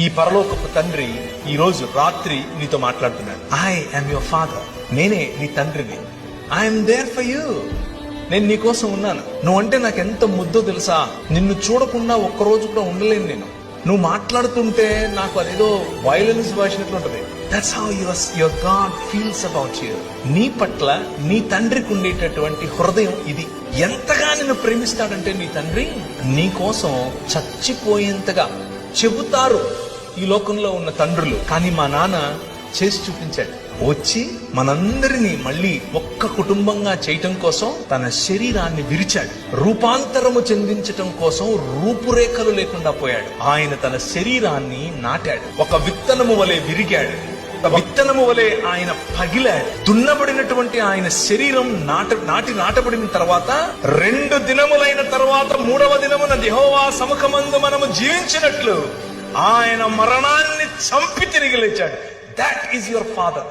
ఈ పరలోకపు తండ్రి ఈ రోజు రాత్రి నీతో మాట్లాడుతున్నాడు. I am your father. నేనే నీ తండ్రిని. I'm there for you. నేను నీ కోసం ఉన్నాను. నువ్వంటే నాకు ఎంత ముద్దో తెలుసా. నిన్ను చూడకుండా ఒక్కరోజు కూడా ఉండలేను నేను. నువ్వు మాట్లాడుతుంటే నాకు అదేదో వైలెన్స్ భాషనట్లు ఉంటది. That's how your God feels about you. నీ పట్ల నీ తండ్రికి ఉండేటటువంటి హృదయం ఇది. ఎంతగా నిన్ను ప్రేమిస్తాడంటే నీ తండ్రి నీ కోసం చచ్చిపోయేంతగా చెబుతారు ఈ లోకంలో ఉన్న తండ్రులు. కానీ మా నాన్న చేసి చూపించాడు. వచ్చి మనందరినీ మళ్ళీ ఒక్క కుటుంబంగా చేయటం కోసం తన శరీరాన్ని విరిచాడు. రూపాంతరము చెందించటం కోసం రూపురేఖలు లేకుండా పోయాడు. ఆయన తన శరీరాన్ని నాటాడు. ఒక విత్తనము వలె విరిగాడు. విత్తనము వలె ఆయన పగిలాడు. దున్నబడినటువంటి ఆయన శరీరం నాటబడిన తర్వాత 2 దినములైన తర్వాత 3వ దినమున యెహోవా సముఖమందు మనము జీవించినట్లు ఆయన మరణాన్ని చంపి తిరిగి లేచాడు. That is your father.